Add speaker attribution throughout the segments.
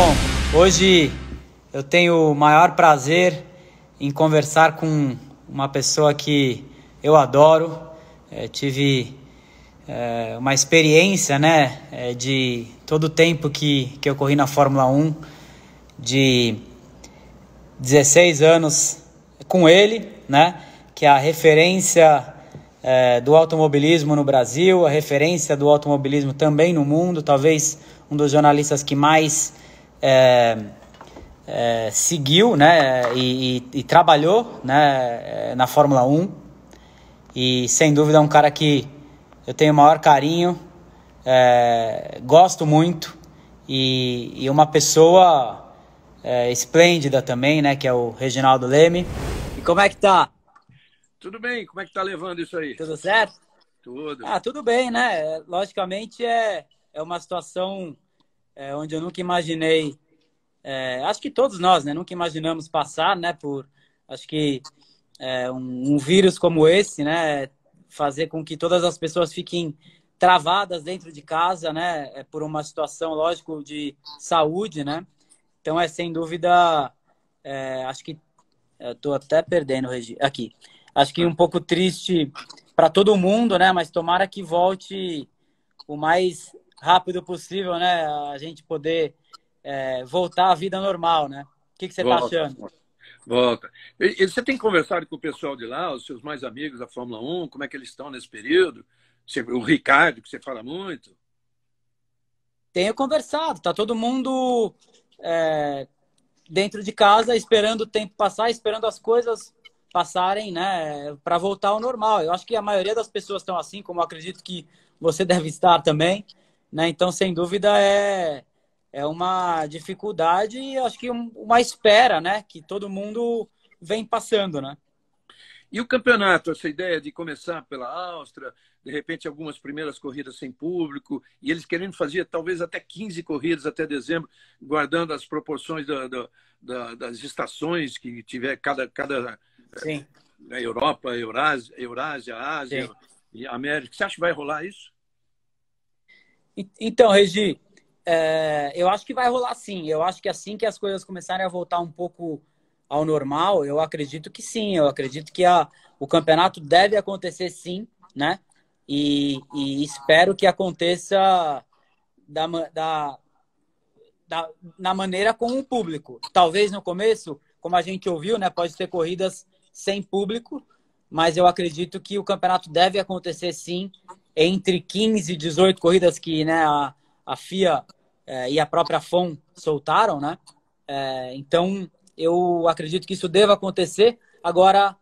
Speaker 1: Bom, hoje eu tenho o maior prazer em conversar com uma pessoa que eu adoro. Tive uma experiência, né, de todo o tempo que eu corri na Fórmula 1, de 16 anos com ele, né, que é a referência do automobilismo no Brasil, a referência do automobilismo também no mundo, talvez um dos jornalistas que mais seguiu, né, e trabalhou, né, na Fórmula 1, e sem dúvida é um cara que eu tenho o maior carinho, gosto muito, e uma pessoa esplêndida também, né, que é o Reginaldo Leme. E como é que tá?
Speaker 2: Tudo bem, como é que tá levando isso aí?
Speaker 1: Tudo certo?
Speaker 2: Tudo.
Speaker 1: Tudo bem, né? Logicamente é uma situação onde eu nunca imaginei, acho que todos nós, né, nunca imaginamos passar, né, por, acho que um vírus como esse, né, fazer com que todas as pessoas fiquem travadas dentro de casa, né, por uma situação, lógico, de saúde, né. Então sem dúvida, acho que eu tô até perdendo aqui. Acho que um pouco triste para todo mundo, né, mas tomara que volte o mais rápido possível, né, a gente poder voltar à vida normal, né? O que você está
Speaker 2: Volta,
Speaker 1: achando?
Speaker 2: volta. E você tem conversado com o pessoal de lá, os seus mais amigos da Fórmula 1, como é que eles estão nesse período? O Ricardo, que você fala muito.
Speaker 1: Tenho conversado, tá todo mundo dentro de casa, esperando o tempo passar, esperando as coisas passarem, né, para voltar ao normal. Eu acho que a maioria das pessoas estão assim, como eu acredito que você deve estar também, né? Então, sem dúvida, é uma dificuldade e acho que uma espera, né, que todo mundo vem passando, né?
Speaker 2: E o campeonato, essa ideia de começar pela Áustria, de repente algumas primeiras corridas sem público, e eles querendo fazer talvez até 15 corridas até dezembro, guardando as proporções das estações que tiver cada
Speaker 1: Sim,
Speaker 2: Europa, Eurásia, Ásia
Speaker 1: sim.
Speaker 2: e América. Você acha que vai rolar isso?
Speaker 1: Então, Regi, eu acho que vai rolar sim. Eu acho que assim que as coisas começarem a voltar um pouco ao normal, eu acredito que sim. Eu acredito que o campeonato deve acontecer sim, né? E espero que aconteça da, ma- da, na maneira com o público. Talvez no começo, como a gente ouviu, né, pode ter corridas sem público, mas eu acredito que o campeonato deve acontecer sim, entre 15 e 18 corridas que, né, a FIA e a própria FOM soltaram, né? Então, eu acredito que isso deva acontecer. Agora,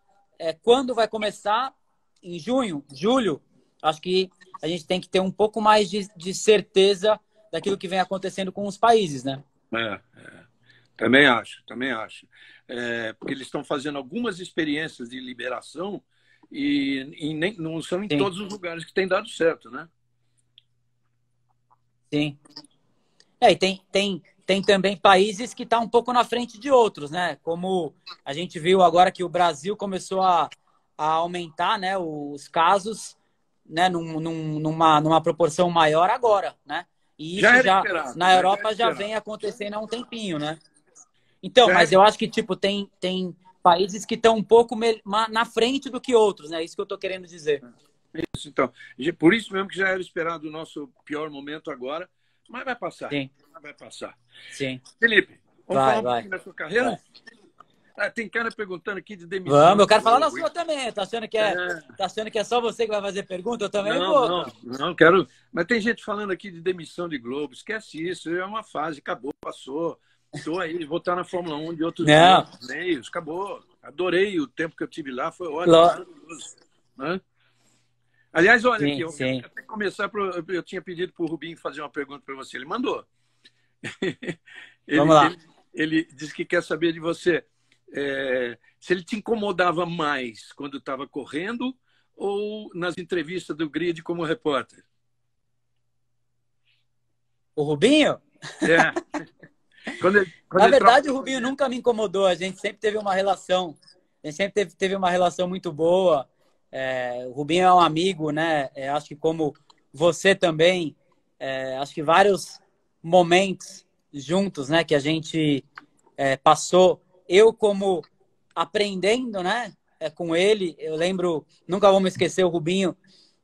Speaker 1: quando vai começar? Em junho, julho? Acho que a gente tem que ter um pouco mais de certeza daquilo que vem acontecendo com os países, né?
Speaker 2: É, é. Também acho, também acho. Porque eles estão fazendo algumas experiências de liberação e não são em
Speaker 1: Sim,
Speaker 2: todos os lugares que tem dado certo, né?
Speaker 1: sim. E tem também países que estão um pouco na frente de outros, né? Como a gente viu agora que o Brasil começou a aumentar, né, os casos, né, numa proporção maior agora, né? E
Speaker 2: Já
Speaker 1: isso
Speaker 2: era
Speaker 1: já
Speaker 2: esperado,
Speaker 1: na
Speaker 2: né? Já era
Speaker 1: Europa já
Speaker 2: esperado.
Speaker 1: vem acontecendo há um tempinho, né? Então,
Speaker 2: Já
Speaker 1: mas
Speaker 2: era
Speaker 1: eu acho que tipo tem países que estão um pouco na frente do que outros, né? Isso que eu estou querendo dizer.
Speaker 2: isso, então. Por isso mesmo que já era esperado o nosso pior momento agora, mas vai passar.
Speaker 1: Sim,
Speaker 2: Vai passar.
Speaker 1: sim.
Speaker 2: Felipe, vamos falar
Speaker 1: Vai,
Speaker 2: um
Speaker 1: vai,
Speaker 2: pouquinho da sua
Speaker 1: vai.
Speaker 2: carreira? Tem cara perguntando aqui de demissão
Speaker 1: Vamos, eu
Speaker 2: de
Speaker 1: quero falar da
Speaker 2: Globo.
Speaker 1: sua também.
Speaker 2: É,
Speaker 1: tá achando que é só você que vai fazer pergunta? Eu também
Speaker 2: não,
Speaker 1: vou,
Speaker 2: não,
Speaker 1: cara.
Speaker 2: não quero. Mas tem gente falando aqui de demissão de Globo. Esquece isso. É uma fase, acabou, passou. Estou aí, vou estar na Fórmula 1 de
Speaker 1: Não,
Speaker 2: outros meios, acabou. Adorei o tempo que eu tive lá, foi ótimo,
Speaker 1: lo-
Speaker 2: maravilhoso. Né? Aliás, olha aqui,
Speaker 1: sim,
Speaker 2: eu quero
Speaker 1: sim.
Speaker 2: até começar. Eu tinha pedido para o Rubinho fazer uma pergunta para você. Ele mandou.
Speaker 1: Vamos
Speaker 2: Ele,
Speaker 1: lá.
Speaker 2: ele, ele disse que quer saber de você se ele te incomodava mais quando estava correndo ou nas entrevistas do Grid como repórter.
Speaker 1: O Rubinho?
Speaker 2: É, quando
Speaker 1: Na
Speaker 2: ele
Speaker 1: verdade, o
Speaker 2: trabalhou com a
Speaker 1: Rubinho
Speaker 2: gente.
Speaker 1: nunca me incomodou. A gente sempre teve uma relação. A gente sempre teve uma relação muito boa. O Rubinho é um amigo, né? Acho que como você também, acho que vários momentos juntos, né? Que a gente passou, eu como aprendendo, né? Com ele, eu lembro, nunca vou me esquecer o Rubinho,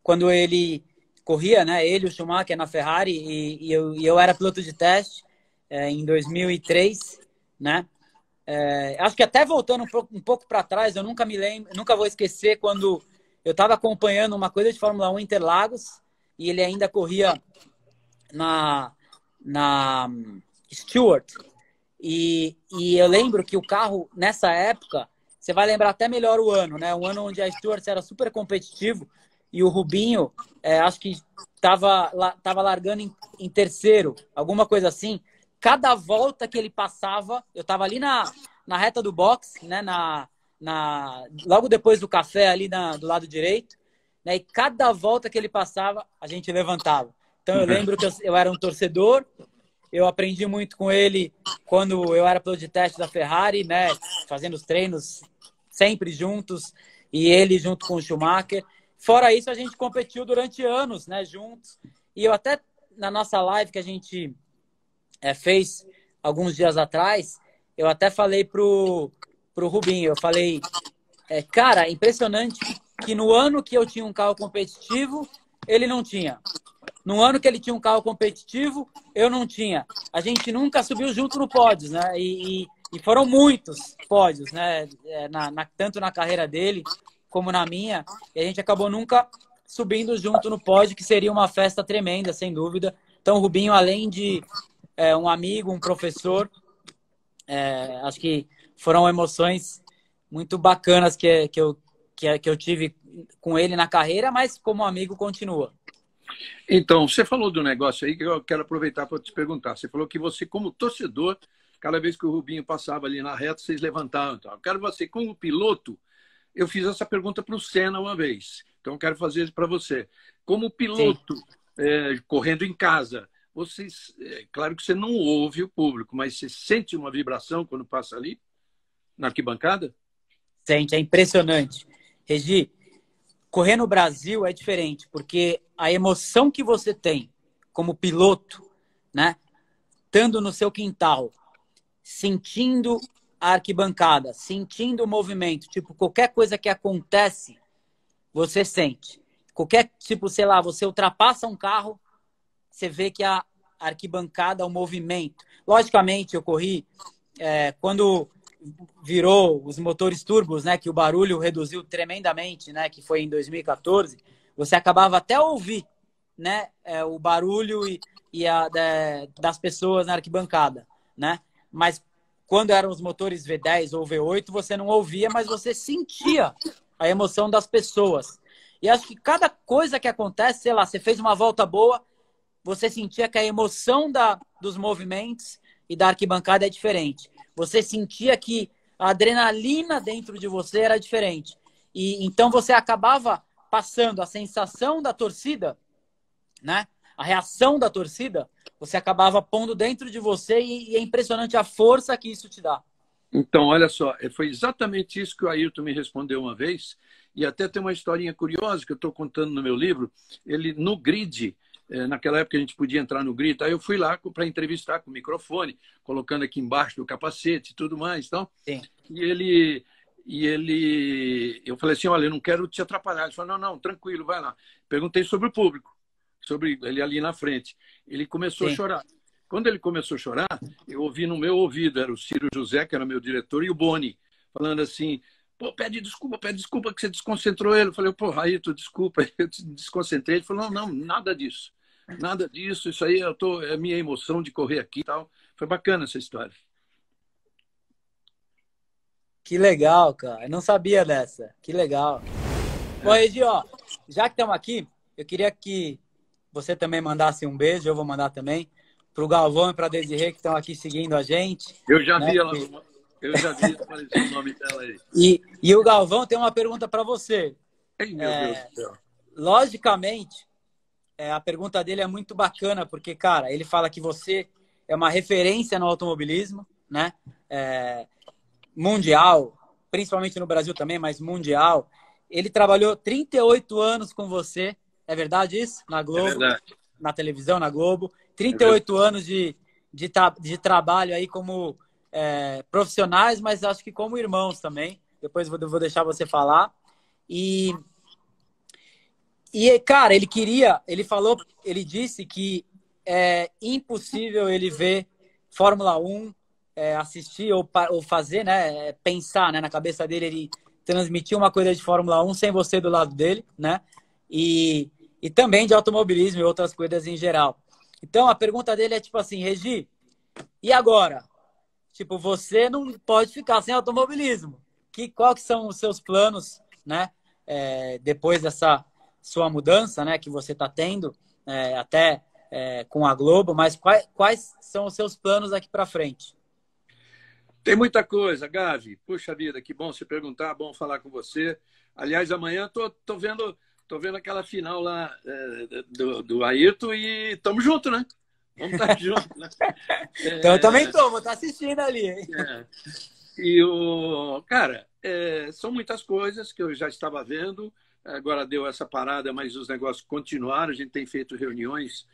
Speaker 1: quando ele corria, né? Ele, o Schumacher na Ferrari e eu era piloto de teste em 2003, né? Acho que até voltando um pouco para trás, eu nunca me lembro, nunca vou esquecer quando eu estava acompanhando uma coisa de Fórmula 1 Interlagos e ele ainda corria na Stewart. E eu lembro que o carro, nessa época, você vai lembrar até melhor o ano, né? Um ano onde a Stewart era super competitivo e o Rubinho, acho que estava largando em terceiro, alguma coisa assim. Cada volta que ele passava, eu estava ali na reta do box, né? Logo depois do café, ali do lado direito, né? E cada volta que ele passava, a gente levantava. Então eu lembro que eu era um torcedor, eu aprendi muito com ele quando eu era piloto de teste da Ferrari, né? Fazendo os treinos sempre juntos, e ele junto com o Schumacher. Fora isso, a gente competiu durante anos, né? Juntos. E eu até, na nossa live que a gente fez alguns dias atrás, eu até falei pro Rubinho, eu falei, cara, impressionante que no ano que eu tinha um carro competitivo, ele não tinha. No ano que ele tinha um carro competitivo, eu não tinha. A gente nunca subiu junto no pódios, né? E foram muitos pódios, né? Tanto na carreira dele como na minha. E a gente acabou nunca subindo junto no pódio, que seria uma festa tremenda, sem dúvida. Então, o Rubinho, além de um amigo, um professor, acho que foram emoções muito bacanas que eu tive com ele na carreira, mas como amigo continua.
Speaker 2: Então, você falou do negócio aí que eu quero aproveitar para te perguntar. Você falou que você, como torcedor, cada vez que o Rubinho passava ali na reta, vocês levantavam. Então, eu quero você, como piloto, eu fiz essa pergunta para o Senna uma vez. Então, eu quero fazer isso para você. Como piloto, correndo em casa, claro que você não ouve o público, mas você sente uma vibração quando passa ali, na arquibancada?
Speaker 1: Sente, é impressionante. Regi, correr no Brasil é diferente, porque a emoção que você tem como piloto, né, estando no seu quintal, sentindo a arquibancada, sentindo o movimento, tipo, qualquer coisa que acontece, você sente. Qualquer, tipo, sei lá, você ultrapassa um carro, você vê que a arquibancada, o movimento. Logicamente, eu corri quando virou os motores turbos, né, que o barulho reduziu tremendamente, né, que foi em 2014, você acabava até ouvir, né, o barulho das pessoas na arquibancada, né? Mas quando eram os motores V10 ou V8, você não ouvia, mas você sentia a emoção das pessoas. E acho que cada coisa que acontece, sei lá, você fez uma volta boa, você sentia que a emoção dos movimentos e da arquibancada é diferente. Você sentia que a adrenalina dentro de você era diferente. E então você acabava passando a sensação da torcida, né? A reação da torcida, você acabava pondo dentro de você e é impressionante a força que isso te dá.
Speaker 2: Então, olha só, foi exatamente isso que o Ayrton me respondeu uma vez, e até tem uma historinha curiosa que eu estou contando no meu livro. Ele, no grid, naquela época a gente podia entrar no grid, aí eu fui lá para entrevistar com o microfone, colocando aqui embaixo do capacete e tudo mais. Então,
Speaker 1: Sim.
Speaker 2: Eu falei assim, olha, eu não quero te atrapalhar. Ele falou, não, tranquilo, vai lá. Perguntei sobre o público, sobre ele ali na frente. Ele começou
Speaker 1: Sim.
Speaker 2: a chorar. Quando ele começou a chorar, eu ouvi no meu ouvido, era o Ciro José, que era meu diretor, e o Boni, falando assim, pô, pede desculpa que você desconcentrou ele. Eu falei, pô, Ayrton, desculpa, eu te desconcentrei. Ele falou, não, nada disso. Nada disso, isso aí é a minha emoção de correr aqui e tal. Foi bacana essa história.
Speaker 1: Que legal, cara. Eu não sabia dessa. Que legal. Bom, Regi, ó, já que estamos aqui, eu queria que você também mandasse um beijo, eu vou mandar também, para o Galvão e para a Desirê, que estão aqui seguindo a gente.
Speaker 2: Eu já
Speaker 1: né?
Speaker 2: vi ela, eu já vi aparecer o nome dela aí.
Speaker 1: E o Galvão tem uma pergunta para você.
Speaker 2: Ai, meu Deus do céu.
Speaker 1: Logicamente, a pergunta dele é muito bacana, porque, cara, ele fala que você é uma referência no automobilismo, né? Mundial, principalmente no Brasil também, mas mundial. Ele trabalhou 38 anos com você, é verdade isso? Na Globo,
Speaker 2: É verdade.
Speaker 1: na televisão, na Globo. 38 anos de de trabalho aí como profissionais, mas acho que como irmãos também. Depois vou deixar você falar. E, cara, ele disse que é impossível ele ver Fórmula 1, assistir ou fazer, né, pensar, né, na cabeça dele, ele transmitir uma coisa de Fórmula 1 sem você do lado dele, né? E também de automobilismo e outras coisas em geral. Então, a pergunta dele é tipo assim, Regi, e agora? Tipo, você não pode ficar sem automobilismo. Qual que são os seus planos, né? Depois dessa sua mudança, né, que você está tendo, até com a Globo, mas quais são os seus planos daqui para frente?
Speaker 2: Tem muita coisa, Gavi. Puxa vida, que bom você perguntar, bom falar com você. Aliás, amanhã tô vendo aquela final lá do Ayrton e estamos juntos, né? Vamos estar juntos, né?
Speaker 1: Então eu também tô, vou estar assistindo ali, hein?
Speaker 2: Cara, são muitas coisas que eu já estava vendo. Agora deu essa parada, mas os negócios continuaram. A gente tem feito reuniões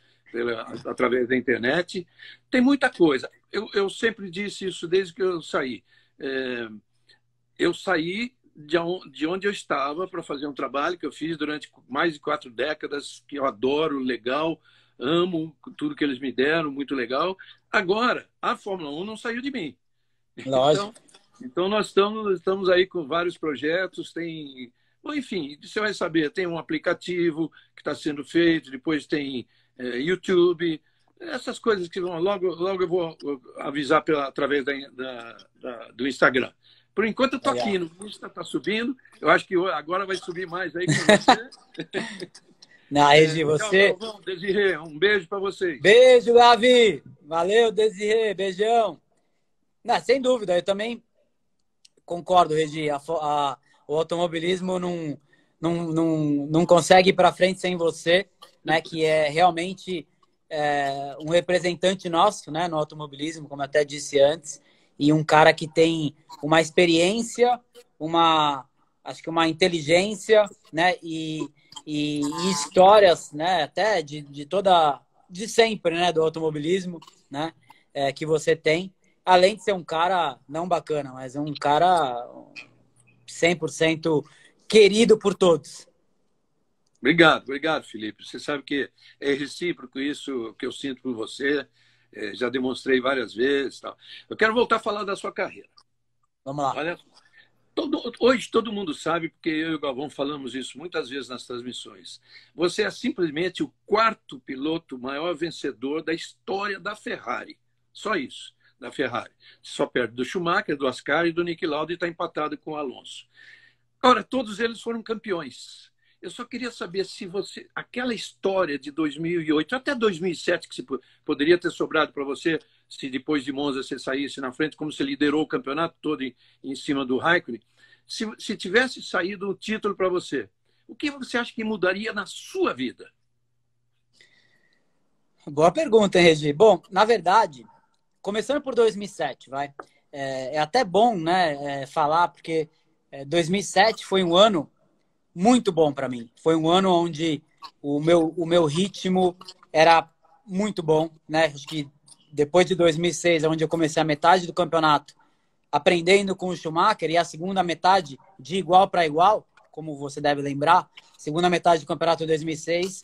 Speaker 2: através da internet. Tem muita coisa. Eu sempre disse isso desde que eu saí. Eu saí de onde eu estava para fazer um trabalho que eu fiz durante mais de 4 décadas, que eu adoro, legal, amo tudo que eles me deram, muito legal. Agora, a Fórmula 1 não saiu de mim.
Speaker 1: Lógico.
Speaker 2: Então nós estamos aí com vários projetos, tem... Bom, enfim, você vai saber, tem um aplicativo que está sendo feito, depois tem YouTube, essas coisas que vão... Logo eu vou avisar através do Instagram. Por enquanto eu estou aqui, no Insta está subindo, eu acho que agora vai subir mais aí com você.
Speaker 1: Não, Regi, você...
Speaker 2: Tchau, Desirê, um beijo para vocês.
Speaker 1: Beijo, Gavi! Valeu, Desirê, beijão! Não, sem dúvida, eu também concordo, Regi. O automobilismo não consegue ir para frente sem você, né? Que é realmente um representante nosso, né? No automobilismo, como eu até disse antes, e um cara que tem uma experiência, acho que uma inteligência, né? E histórias, né? Até de sempre, né? Do automobilismo, né? Que você tem. Além de ser um cara não bacana, mas um cara 100% querido por todos.
Speaker 2: Obrigado, Felipe. Você sabe que é recíproco isso que eu sinto por você. Já demonstrei várias vezes. Tal. Eu quero voltar a falar da sua carreira.
Speaker 1: Vamos lá.
Speaker 2: Olha, hoje todo mundo sabe, porque eu e o Galvão falamos isso muitas vezes nas transmissões. Você é simplesmente o 4º piloto maior vencedor da história da Ferrari. Só isso. Da Ferrari. Só perto do Schumacher, do Ascari e do Niki Lauda e está empatado com o Alonso. Ora, todos eles foram campeões. Eu só queria saber se você... Aquela história de 2008 até 2007, que se poderia ter sobrado para você, se depois de Monza você saísse na frente, como você liderou o campeonato todo em cima do Raikkonen, se tivesse saído o título para você, o que você acha que mudaria na sua vida?
Speaker 1: Boa pergunta, hein, Regi? Bom, na verdade... Começando por 2007, vai. É até bom, né, falar, porque 2007 foi um ano muito bom para mim. Foi um ano onde o meu ritmo era muito bom, né? Acho que depois de 2006, onde eu comecei a metade do campeonato aprendendo com o Schumacher e a segunda metade de igual para igual, como você deve lembrar, segunda metade do campeonato de 2006...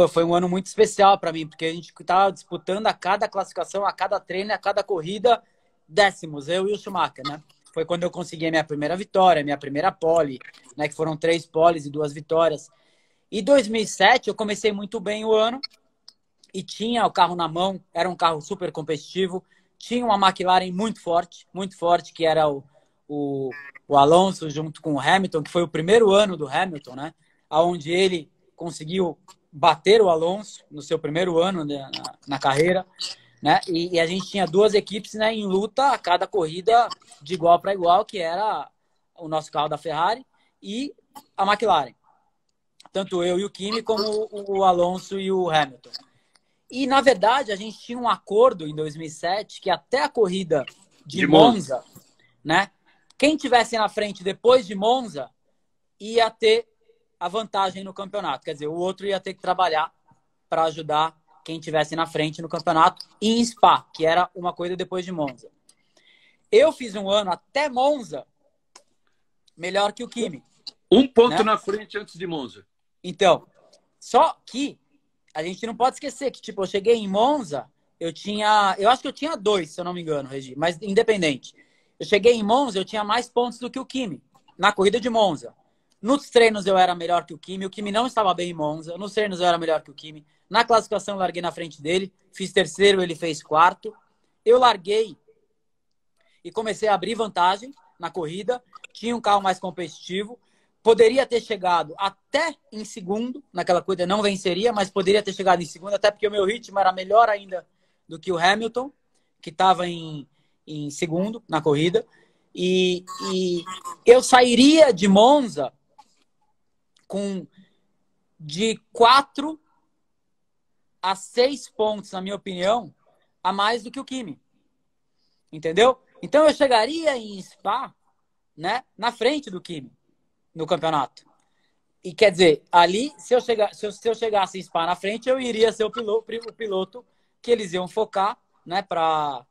Speaker 1: foi um ano muito especial para mim, porque a gente estava disputando a cada classificação, a cada treino, a cada corrida, décimos, eu e o Schumacher, né? Foi quando eu consegui a minha primeira vitória, minha primeira pole, né? Que foram 3 poles e 2 vitórias. E 2007 eu comecei muito bem o ano e tinha o carro na mão, era um carro super competitivo, tinha uma McLaren muito forte, que era o Alonso junto com o Hamilton, que foi o primeiro ano do Hamilton, né? Onde ele conseguiu bater o Alonso no seu primeiro ano na carreira, né? E a gente tinha 2 equipes, né, em luta a cada corrida de igual para igual, que era o nosso carro da Ferrari e a McLaren. Tanto eu e o Kimi, como o Alonso e o Hamilton. E, na verdade, a gente tinha um acordo em 2007 que até a corrida de Monza, né? Quem tivesse na frente depois de Monza ia ter a vantagem no campeonato. Quer dizer, o outro ia ter que trabalhar para ajudar quem tivesse na frente no campeonato em Spa, que era uma corrida depois de Monza. Eu fiz um ano até Monza melhor que o Kimi.
Speaker 2: Um ponto,
Speaker 1: né?
Speaker 2: na frente antes de Monza.
Speaker 1: Então, só que a gente não pode esquecer que, tipo, eu cheguei em Monza, eu acho que eu tinha 2, se eu não me engano, Regi, mas independente. Eu cheguei em Monza, eu tinha mais pontos do que o Kimi, na corrida de Monza. Nos treinos eu era melhor que o Kimi não estava bem em Monza, nos treinos eu era melhor que o Kimi. Na classificação eu larguei na frente dele, fiz terceiro, ele fez quarto. Eu larguei e comecei a abrir vantagem na corrida, tinha um carro mais competitivo, poderia ter chegado até em segundo, naquela corrida não venceria, mas poderia ter chegado em segundo, até porque o meu ritmo era melhor ainda do que o Hamilton, que estava em segundo na corrida. E eu sairia de Monza com de 4 a 6 pontos, na minha opinião, a mais do que o Kimi. Entendeu? Então eu chegaria em Spa, né, na frente do Kimi no campeonato. E quer dizer, ali, se eu chegasse em Spa na frente, eu iria ser o piloto que eles iam focar, né, para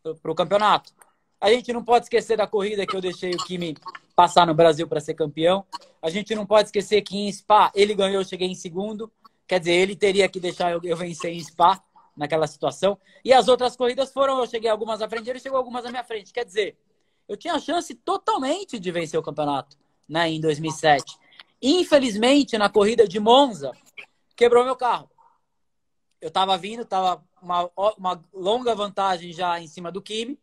Speaker 1: o campeonato. A gente não pode esquecer da corrida que eu deixei o Kimi passar no Brasil para ser campeão. A gente não pode esquecer que em Spa ele ganhou, eu cheguei em segundo. Quer dizer, ele teria que deixar eu vencer em Spa naquela situação. E as outras corridas foram, eu cheguei algumas à frente, ele chegou algumas à minha frente. Quer dizer, eu tinha a chance totalmente de vencer o campeonato, né, em 2007. Infelizmente, na corrida de Monza, quebrou meu carro. Eu estava vindo, estava uma longa vantagem já em cima do Kimi,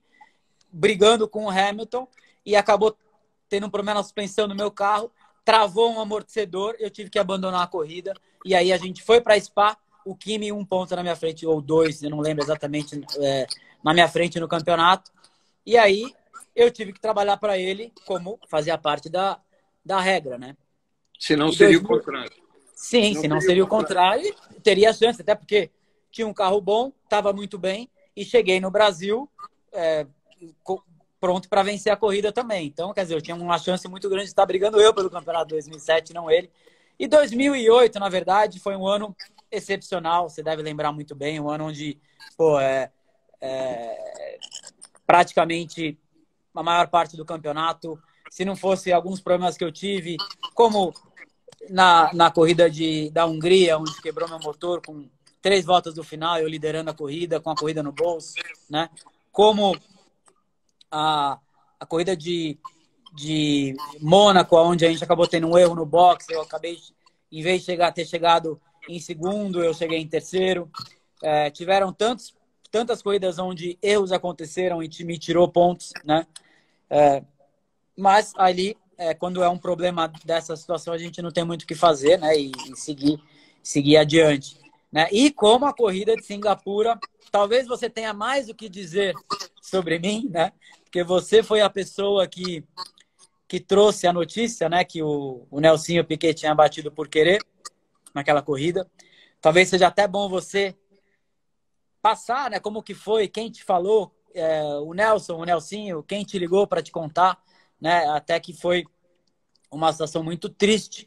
Speaker 1: brigando com o Hamilton, e acabou tendo um problema na suspensão no meu carro, travou um amortecedor, eu tive que abandonar a corrida, e aí a gente foi para Spa, o Kimi 1 ponto na minha frente, ou 2, eu não lembro exatamente, na minha frente no campeonato, e aí eu tive que trabalhar para ele como fazia parte da regra, né?
Speaker 2: Se não
Speaker 1: E
Speaker 2: seria o contrário.
Speaker 1: Sim, se não seria o contrário, teria chance, até porque tinha um carro bom, estava muito bem, e cheguei no Brasil pronto para vencer a corrida também. Então, quer dizer, eu tinha uma chance muito grande de estar brigando eu pelo campeonato de 2007, não ele. E 2008, na verdade, foi um ano excepcional, você deve lembrar muito bem, um ano onde, pô, praticamente a maior parte do campeonato, se não fosse alguns problemas que eu tive, como na corrida da Hungria, onde quebrou meu motor com 3 voltas do final, eu liderando a corrida, com a corrida no bolso, né? Como a corrida de Mônaco, onde a gente acabou tendo um erro no box, eu acabei, em vez de ter chegado em segundo, eu cheguei em terceiro. Tiveram tantas corridas onde erros aconteceram e me tirou pontos, né? Mas ali, quando é um problema dessa situação, a gente não tem muito o que fazer, né? E seguir adiante, né? E como a corrida de Singapura, talvez você tenha mais o que dizer sobre mim, né? Porque você foi a pessoa que trouxe a notícia, né? Que o Nelsinho Piquet tinha batido por querer naquela corrida. Talvez seja até bom você passar, né? Como que foi, quem te falou, o Nelson, o Nelsinho, quem te ligou para te contar, né? Até que foi uma situação muito triste,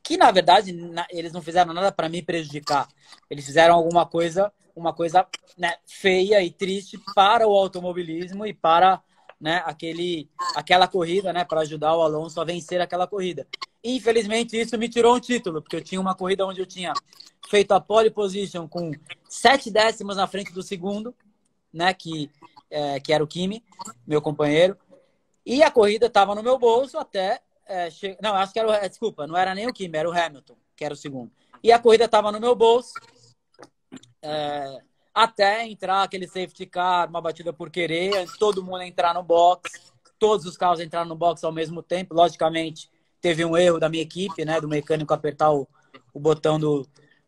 Speaker 1: que na verdade eles não fizeram nada para me prejudicar. Eles fizeram uma coisa, né, feia e triste para o automobilismo e para, né, aquela corrida, né, para ajudar o Alonso a vencer aquela corrida. Infelizmente isso me tirou um título, porque eu tinha uma corrida onde eu tinha feito a pole position com 7 décimos na frente do segundo, né, que era o Kimi, meu companheiro. E a corrida estava no meu bolso até... não, acho que era desculpa, não era nem o Kimi, era o Hamilton, que era o segundo. E a corrida estava no meu bolso até entrar aquele safety car, uma batida por querer, todo mundo entrar no box, todos os carros entraram no box ao mesmo tempo. Logicamente, teve um erro da minha equipe, né, do mecânico apertar o botão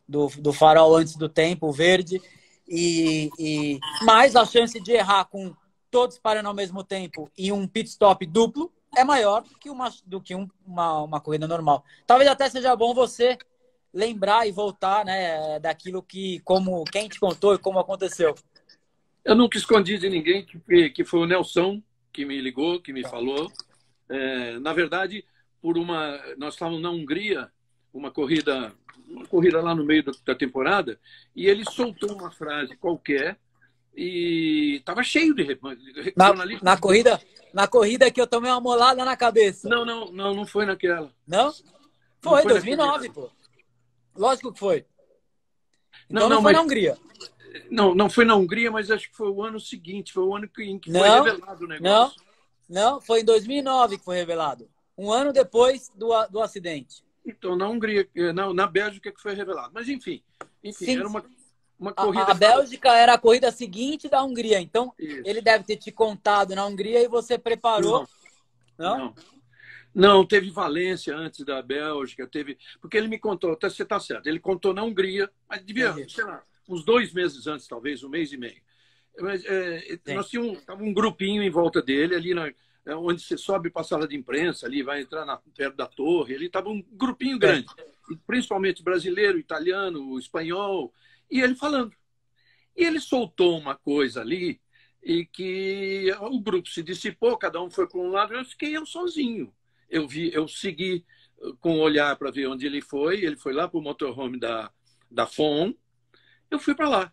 Speaker 1: do farol antes do tempo, o verde. Mas a chance de errar com todos parando ao mesmo tempo e um pit stop duplo é maior do que uma corrida normal. Talvez até seja bom você lembrar e voltar, né, daquilo quem te contou e como aconteceu.
Speaker 2: Eu nunca escondi de ninguém que foi o Nelson que me ligou, que me falou. Na verdade, nós estávamos na Hungria, uma corrida lá no meio da temporada, e ele soltou uma frase qualquer e estava cheio de jornalistas.
Speaker 1: Na corrida que eu tomei uma molada na cabeça.
Speaker 2: Não foi naquela.
Speaker 1: Não? Foi, 2009, pô. Lógico que foi. Então não foi na Hungria.
Speaker 2: Não foi na Hungria, mas acho que foi o ano seguinte, foi o ano em que foi revelado o negócio.
Speaker 1: Não, foi em 2009 que foi revelado. Um ano depois do acidente.
Speaker 2: Então, na Hungria, na Bélgica que foi revelado. Mas, enfim sim, era uma corrida...
Speaker 1: A Bélgica era a corrida seguinte da Hungria. Então, isso. Ele deve ter te contado na Hungria e você preparou.
Speaker 2: Não, teve Valência antes da Bélgica, porque ele me contou, você está certo, ele contou na Hungria, mas devia, sei lá, uns 2 meses antes, talvez, 1 mês e meio. Mas, nós tínhamos um grupinho em volta dele, ali onde você sobe para a sala de imprensa, ali vai entrar perto da torre, ali estava um grupinho grande, principalmente brasileiro, italiano, espanhol, e ele falando. E ele soltou uma coisa ali, e que o grupo se dissipou, cada um foi para um lado, eu fiquei sozinho. Eu segui com o olhar para ver onde ele foi lá para o motorhome da FOM, eu fui para lá.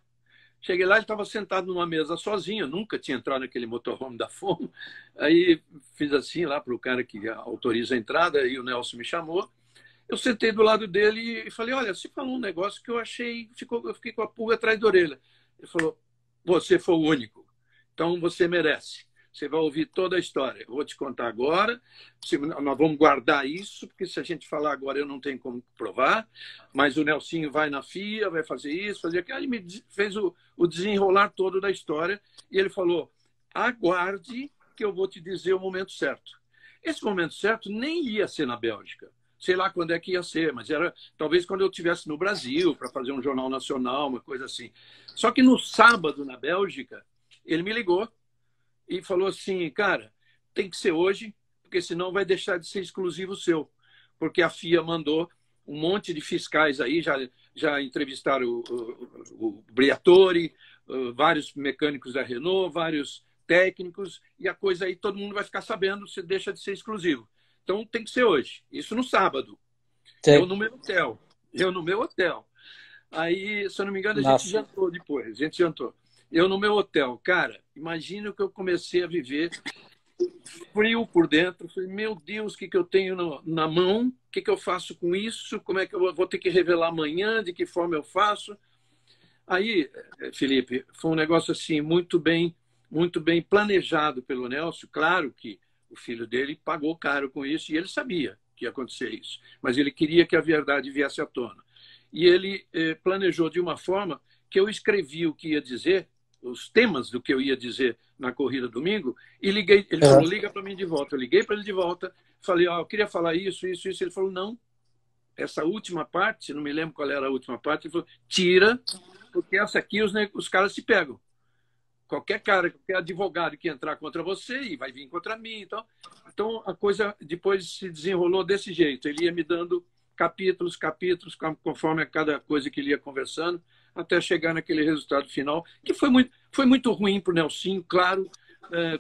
Speaker 2: Cheguei lá, ele estava sentado numa mesa sozinho, eu nunca tinha entrado naquele motorhome da FOM, aí fiz assim lá para o cara que autoriza a entrada, e o Nelson me chamou, eu sentei do lado dele e falei, olha, você falou um negócio que eu achei, eu fiquei com a pulga atrás da orelha. Ele falou, você foi o único, então você merece. Você vai ouvir toda a história. Eu vou te contar agora. Nós vamos guardar isso, porque se a gente falar agora eu não tenho como provar. Mas o Nelsinho vai na FIA, vai fazer isso, fazer aquilo. Ele me fez o desenrolar todo da história. E ele falou, aguarde que eu vou te dizer o momento certo. Esse momento certo nem ia ser na Bélgica. Sei lá quando é que ia ser, mas era talvez quando eu estivesse no Brasil, para fazer um jornal nacional, uma coisa assim. Só que no sábado, na Bélgica, ele me ligou e falou assim, cara, tem que ser hoje, porque senão vai deixar de ser exclusivo seu. Porque a FIA mandou um monte de fiscais aí, já entrevistaram o Briatore, vários mecânicos da Renault, vários técnicos, e a coisa aí todo mundo vai ficar sabendo, se deixa de ser exclusivo. Então tem que ser hoje. Isso no sábado. Sim. Eu no meu hotel. Aí, se eu não me engano, a gente jantou depois. A gente jantou. Eu no meu hotel, cara, imagina que eu comecei a viver frio por dentro. Falei, meu Deus, o que eu tenho na mão? O que eu faço com isso? Como é que eu vou ter que revelar amanhã? De que forma eu faço? Aí, Felipe, foi um negócio assim muito bem planejado pelo Nelson. Claro que o filho dele pagou caro com isso e ele sabia que ia acontecer isso. Mas ele queria que a verdade viesse à tona. E ele planejou de uma forma que eu escrevi o que ia dizer, os temas do que eu ia dizer na corrida domingo, e liguei. Ele falou, liga para mim de volta. Eu liguei para ele de volta, falei, eu queria falar isso. Ele falou, não, essa última parte, não me lembro qual era a última parte, ele falou, tira, porque essa aqui os caras se pegam. Qualquer advogado que entrar contra você e vai vir contra mim. Então a coisa depois se desenrolou desse jeito. Ele ia me dando capítulos, conforme a cada coisa que ele ia conversando, até chegar naquele resultado final, que foi muito ruim para o Nelsinho, claro.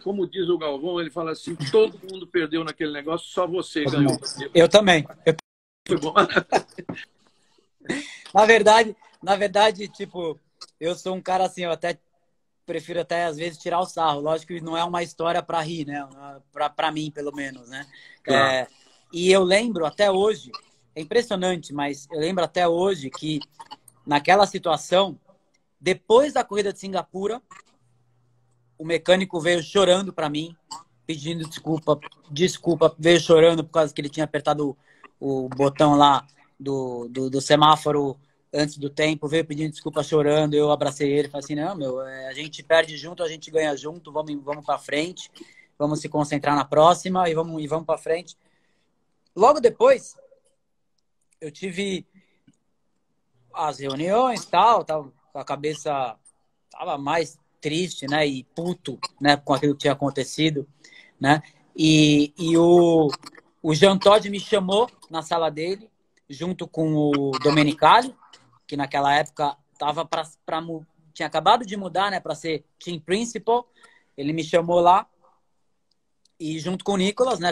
Speaker 2: Como diz o Galvão, ele fala assim, todo mundo perdeu naquele negócio, só você ganhou.
Speaker 1: Eu também.
Speaker 2: Foi bom.
Speaker 1: Na verdade, tipo, eu sou um cara assim, eu até prefiro até às vezes tirar o sarro. Lógico que não é uma história para rir, né? Para mim, pelo menos, né? Claro. E eu lembro até hoje, é impressionante, mas eu lembro até hoje que naquela situação, depois da corrida de Singapura, o mecânico veio chorando para mim, pedindo desculpa, veio chorando por causa que ele tinha apertado o botão lá do semáforo antes do tempo, veio pedindo desculpa chorando, eu abracei ele, falei assim, não, meu, a gente perde junto, a gente ganha junto, vamos para frente, vamos se concentrar na próxima e vamos para frente. Logo depois, eu tive as reuniões, tal, a cabeça tava mais triste, né, e puto, né, com aquilo que tinha acontecido, né, e o Jean Todt me chamou na sala dele, junto com o Domenicali, que naquela época tinha acabado de mudar, né, para ser Team Principal. Ele me chamou lá e junto com o Nicolas, né,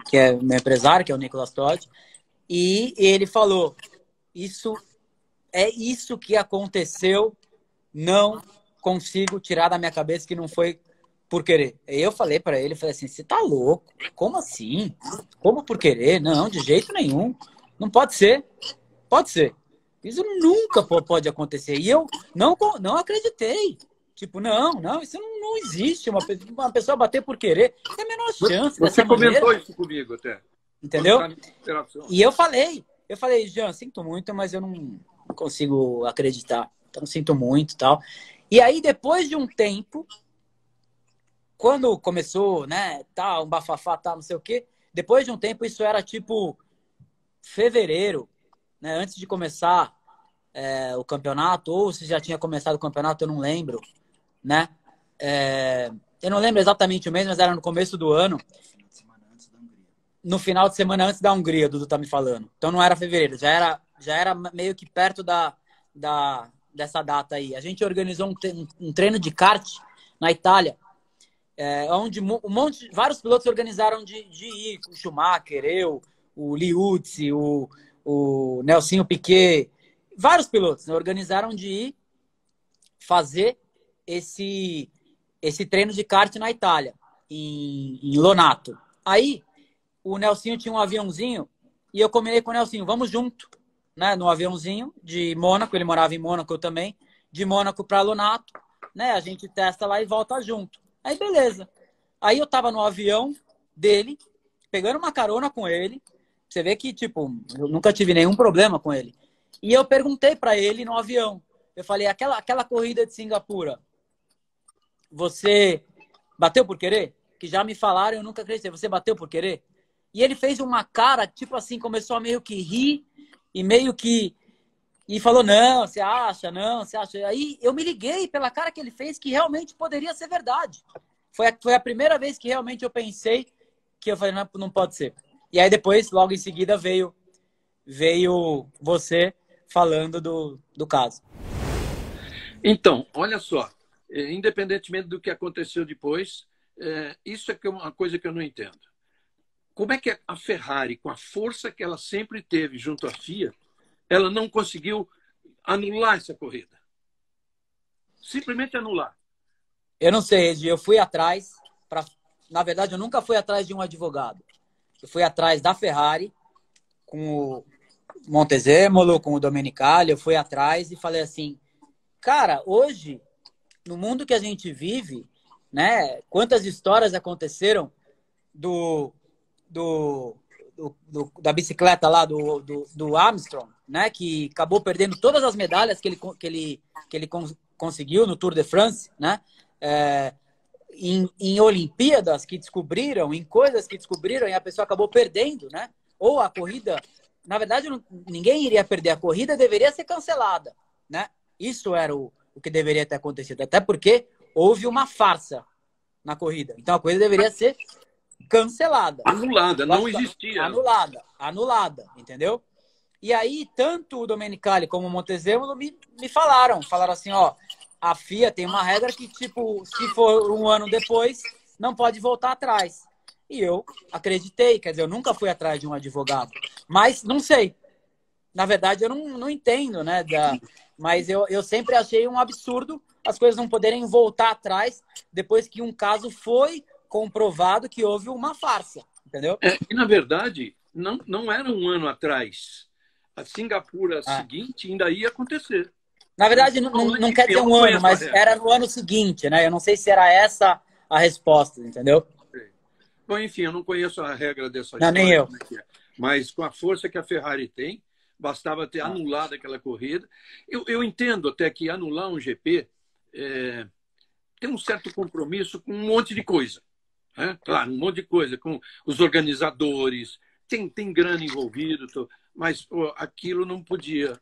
Speaker 1: que é meu empresário, que é o Nicolas Todt, E ele falou, isso que aconteceu, não consigo tirar da minha cabeça que não foi por querer. E eu falei para ele, falei assim, você tá louco? Como assim? Como por querer? Não, de jeito nenhum. Não pode ser. Pode ser. Isso nunca pode acontecer. E eu não acreditei. Tipo, não, isso não existe. Uma pessoa bater por querer. É a menor chance
Speaker 2: Você
Speaker 1: dessa maneira.
Speaker 2: comentou isso comigo até.
Speaker 1: Entendeu? E eu falei, Jean, sinto muito, mas eu não consigo acreditar. Então, sinto muito e tal. E aí, depois de um tempo, quando começou, né, tá, um bafafá, tá, não sei o quê, depois de um tempo, isso era tipo fevereiro, né, antes de começar o campeonato, ou se já tinha começado o campeonato, eu não lembro, né? Eu não lembro exatamente o mês, mas era no começo do ano. No final de semana antes da Hungria, o Dudu tá me falando. Então não era fevereiro, já era meio que perto dessa data aí. A gente organizou um treino de kart na Itália, onde vários pilotos organizaram de ir, o Schumacher, o Liuzzi, o Nelsinho Piquet, vários pilotos, né, organizaram de ir fazer esse treino de kart na Itália, em Lonato. Aí, o Nelsinho tinha um aviãozinho e eu combinei com o Nelsinho, vamos junto, né, no aviãozinho de Mônaco, ele morava em Mônaco, eu também, de Mônaco para Lonato, né, a gente testa lá e volta junto. Aí, beleza. Aí eu tava no avião dele, pegando uma carona com ele, você vê que, tipo, eu nunca tive nenhum problema com ele. E eu perguntei para ele no avião, eu falei, aquela corrida de Singapura, você bateu por querer? Que já me falaram, eu nunca acreditei, você bateu por querer? E ele fez uma cara, tipo assim, começou a meio que rir e meio que... E falou, não, você acha, não, você acha. Aí eu me liguei pela cara que ele fez que realmente poderia ser verdade. Foi a primeira vez que realmente eu pensei que eu falei, não pode ser. E aí depois, logo em seguida, veio você falando do caso.
Speaker 2: Então, olha só, independentemente do que aconteceu depois, isso é uma coisa que eu não entendo. Como é que a Ferrari, com a força que ela sempre teve junto à FIA, ela não conseguiu anular essa corrida? Simplesmente anular.
Speaker 1: Eu não sei, Edi, eu fui atrás, na verdade, eu nunca fui atrás de um advogado. Eu fui atrás da Ferrari, com o Montezemolo, com o Domenicali, eu fui atrás e falei assim, cara, hoje, no mundo que a gente vive, né, quantas histórias aconteceram da bicicleta lá, do Armstrong, né, que acabou perdendo todas as medalhas que ele conseguiu no Tour de France, né, em Olimpíadas que descobriram, em coisas que descobriram e a pessoa acabou perdendo, né, ou a corrida, na verdade, ninguém iria perder, a corrida deveria ser cancelada, né, isso era o que deveria ter acontecido, até porque houve uma farsa na corrida, então a corrida deveria ser cancelada.
Speaker 2: Anulada, não existia.
Speaker 1: Anulada, entendeu? E aí, tanto o Domenicali como o Montezemolo me falaram assim, ó, a FIA tem uma regra que, tipo, se for um ano depois, não pode voltar atrás. E eu acreditei, quer dizer, eu nunca fui atrás de um advogado. Mas não sei. Na verdade, eu não entendo, né? Mas eu sempre achei um absurdo as coisas não poderem voltar atrás depois que um caso foi comprovado que houve uma farsa, entendeu?
Speaker 2: E, na verdade, não era um ano atrás. A Singapura seguinte ainda ia acontecer.
Speaker 1: Na verdade, não quer dizer um ano, mas era no ano seguinte, né? Eu não sei se era essa a resposta, entendeu?
Speaker 2: Bom, enfim, eu não conheço a regra dessa
Speaker 1: história. Nem eu.
Speaker 2: Mas com a força que a Ferrari tem, bastava ter anulado aquela corrida. Eu entendo até que anular um GP tem um certo compromisso com um monte de coisa. Claro, um monte de coisa, com os organizadores, tem grana envolvido, mas aquilo não podia,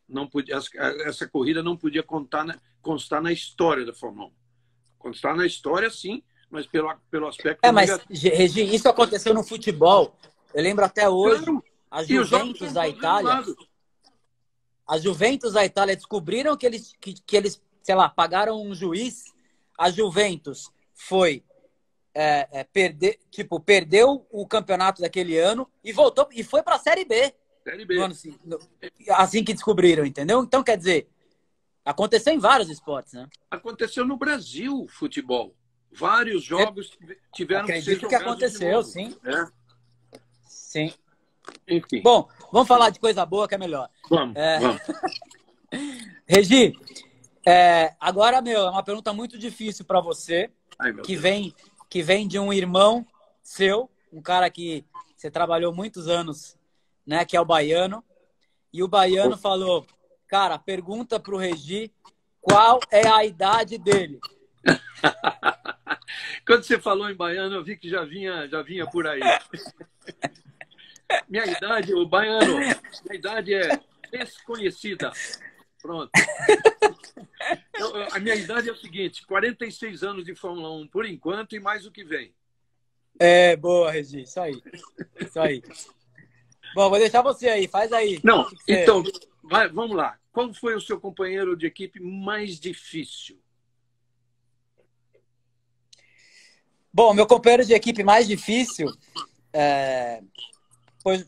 Speaker 2: essa corrida não podia constar na história da Fórmula 1. Constar na história, sim, mas pelo aspecto
Speaker 1: mas, Regi, isso aconteceu no futebol. Eu lembro até hoje, claro. A Juventus da Itália. A Juventus da Itália descobriram que eles, sei lá, pagaram um juiz. A Juventus foi perdeu o campeonato daquele ano e voltou e foi para a Série B.
Speaker 2: Série B.
Speaker 1: Assim que descobriram, entendeu? Então, quer dizer, aconteceu em vários esportes, né?
Speaker 2: Aconteceu no Brasil, futebol. Vários jogos tiveram que ser
Speaker 1: Acredito que
Speaker 2: jogados
Speaker 1: aconteceu,
Speaker 2: de novo.
Speaker 1: sim.
Speaker 2: Né?
Speaker 1: Sim.
Speaker 2: Enfim.
Speaker 1: Bom, vamos falar de coisa boa que é melhor.
Speaker 2: Vamos.
Speaker 1: Regi, agora, é uma pergunta muito difícil para você, que vem de um irmão seu, um cara que você trabalhou muitos anos, né, que é o Baiano, e o Baiano falou, cara, pergunta pro Regi qual é a idade dele.
Speaker 2: Quando você falou em Baiano, eu vi que já vinha por aí. Minha idade, o Baiano, minha idade é desconhecida. Pronto. A minha idade é o seguinte, 46 anos de Fórmula 1 por enquanto e mais o que vem.
Speaker 1: Boa, Regi, isso aí. Isso aí. Bom, vou deixar você aí, faz aí.
Speaker 2: Não, então, vamos lá. Qual foi o seu companheiro de equipe mais difícil?
Speaker 1: Bom, meu companheiro de equipe mais difícil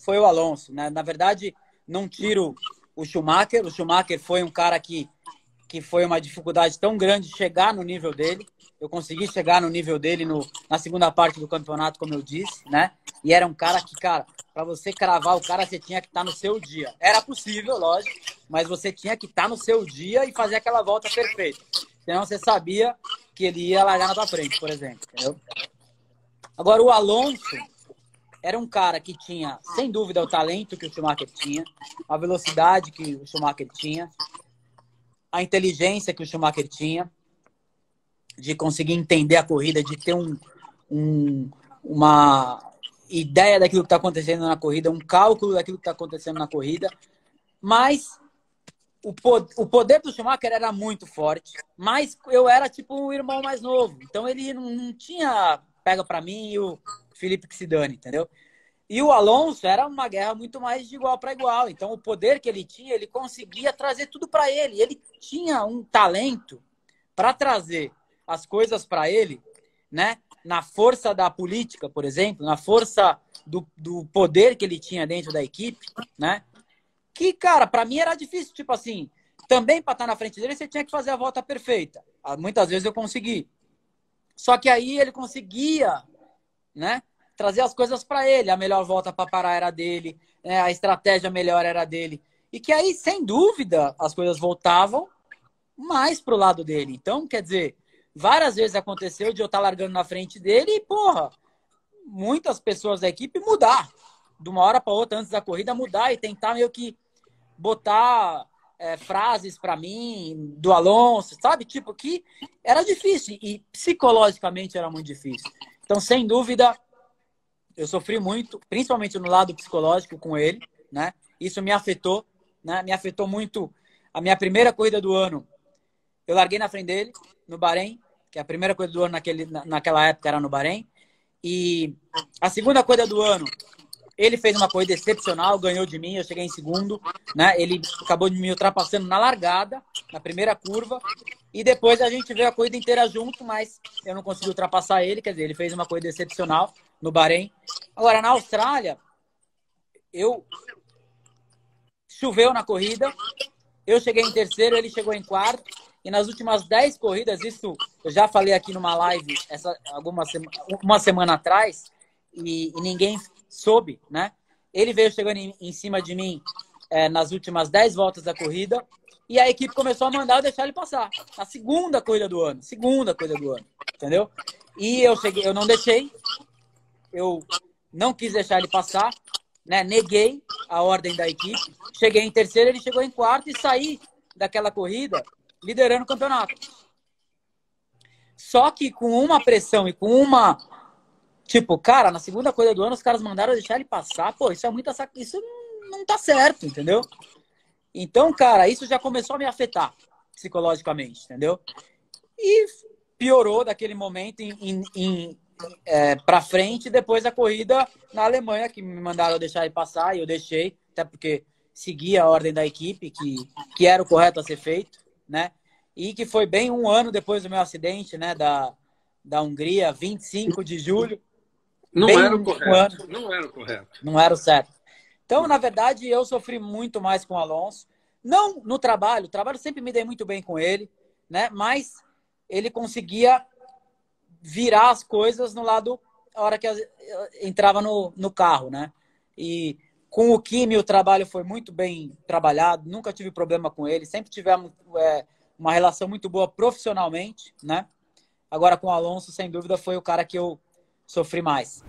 Speaker 1: foi o Alonso, né? Na verdade, não tiro o Schumacher. O Schumacher foi um cara que foi uma dificuldade tão grande chegar no nível dele. Eu consegui chegar no nível dele na segunda parte do campeonato, como eu disse, né? E era um cara que, cara, para você cravar o cara, você tinha que estar no seu dia. Era possível, lógico, mas você tinha que estar no seu dia e fazer aquela volta perfeita. Senão você sabia que ele ia largar na tua frente, por exemplo, entendeu? Agora, o Alonso era um cara que tinha, sem dúvida, o talento que o Schumacher tinha, a velocidade que o Schumacher tinha, a inteligência que o Schumacher tinha, de conseguir entender a corrida, de ter uma ideia daquilo que está acontecendo na corrida, um cálculo daquilo que está acontecendo na corrida. Mas o poder do Schumacher era muito forte, mas eu era tipo um irmão mais novo. Então ele não tinha pega para mim e o Felipe que se dane, entendeu? E o Alonso era uma guerra muito mais de igual para igual. Então o poder que ele tinha, ele conseguia trazer tudo para ele. Ele tinha um talento para trazer as coisas para ele, né? Na força da política, por exemplo, na força do poder que ele tinha dentro da equipe, né? Que, cara, para mim era difícil. Tipo assim, também para estar na frente dele, você tinha que fazer a volta perfeita. Muitas vezes eu consegui. Só que aí ele conseguia, né? Trazer as coisas para ele. A melhor volta para parar era dele, né? A estratégia melhor era dele. E que aí, sem dúvida, as coisas voltavam mais pro lado dele. Então, quer dizer, várias vezes aconteceu de eu estar largando na frente dele e, porra, muitas pessoas da equipe mudar. De uma hora para outra, antes da corrida, mudar e tentar meio que botar frases para mim, do Alonso, sabe? Tipo, que era difícil e psicologicamente era muito difícil. Então, sem dúvida, eu sofri muito, principalmente no lado psicológico com ele, né? Isso me afetou, né? Me afetou muito. A minha primeira corrida do ano, eu larguei na frente dele, no Bahrein, que a primeira corrida do ano naquela época era no Bahrein. E a segunda corrida do ano, ele fez uma corrida excepcional, ganhou de mim, eu cheguei em segundo, né? Ele acabou me ultrapassando na largada, na primeira curva, e depois a gente veio a corrida inteira junto, mas eu não consegui ultrapassar ele, quer dizer, ele fez uma corrida excepcional no Bahrein. Agora, na Austrália, choveu na corrida, eu cheguei em terceiro, ele chegou em quarto, e nas últimas 10 corridas, isso eu já falei aqui numa live uma semana atrás, e ninguém soube, né? Ele veio chegando em cima de mim nas últimas 10 voltas da corrida, e a equipe começou a mandar eu deixar ele passar. A segunda corrida do ano, entendeu? E eu não deixei, eu não quis deixar ele passar, né? Neguei a ordem da equipe, cheguei em terceiro, ele chegou em quarto e saí daquela corrida liderando o campeonato. Só que com uma pressão e com uma... Tipo, cara, na segunda corrida do ano os caras mandaram deixar ele passar. Pô, isso é muita isso não tá certo, entendeu? Então, cara, isso já começou a me afetar psicologicamente, entendeu? E piorou daquele momento pra frente, depois da corrida na Alemanha, que me mandaram deixar ele passar, e eu deixei, até porque seguia a ordem da equipe, que era o correto a ser feito, né? E que foi bem um ano depois do meu acidente, né? Da Hungria, 25 de julho.
Speaker 2: Não era o correto. Não era o correto.
Speaker 1: Não era o certo. Então, na verdade, eu sofri muito mais com o Alonso. Não no trabalho. O trabalho sempre me dei muito bem com ele, né? Mas ele conseguia virar as coisas no lado, a hora que entrava no carro, né? E com o Kimi, o trabalho foi muito bem trabalhado. Nunca tive problema com ele. Sempre tivemos uma relação muito boa profissionalmente, né? Agora, com o Alonso, sem dúvida, foi o cara que eu sofri mais.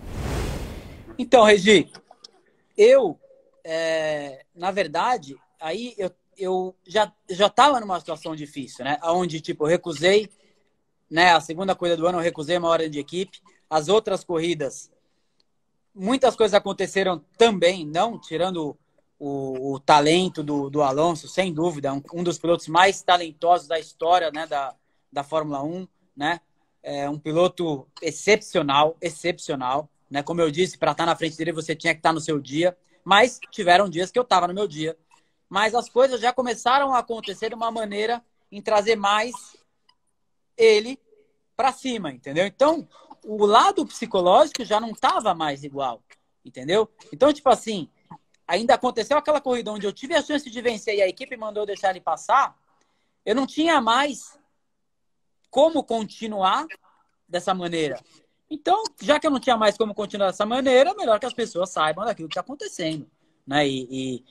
Speaker 1: Então, Regi, na verdade, aí eu já estava numa situação difícil, né? Onde, tipo, eu recusei, né? A segunda corrida do ano eu recusei uma hora de equipe. As outras corridas, muitas coisas aconteceram também, não tirando o talento do Alonso, sem dúvida, um dos pilotos mais talentosos da história, né? Da Fórmula 1, né? É um piloto excepcional, né? Como eu disse, para estar na frente dele você tinha que estar no seu dia, mas tiveram dias que eu estava no meu dia. Mas as coisas já começaram a acontecer de uma maneira em trazer mais ele para cima, entendeu? Então, o lado psicológico já não estava mais igual, entendeu? Então, tipo assim, ainda aconteceu aquela corrida onde eu tive a chance de vencer e a equipe mandou deixar ele passar, eu não tinha mais como continuar dessa maneira. Então, já que eu não tinha mais como continuar dessa maneira, melhor que as pessoas saibam daquilo que está acontecendo, né? E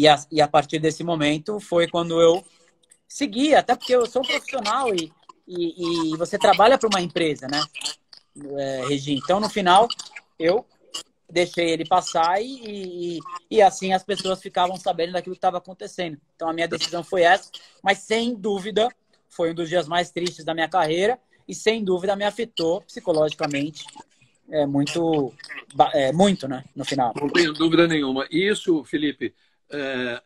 Speaker 1: a partir desse momento foi quando eu segui, até porque eu sou um profissional e você trabalha para uma empresa, né, Regi? Então, no final, eu deixei ele passar e assim as pessoas ficavam sabendo daquilo que estava acontecendo. Então, a minha decisão foi essa, mas sem dúvida foi um dos dias mais tristes da minha carreira e sem dúvida me afetou psicologicamente muito, né, no final.
Speaker 2: Não tenho dúvida nenhuma. E isso, Felipe,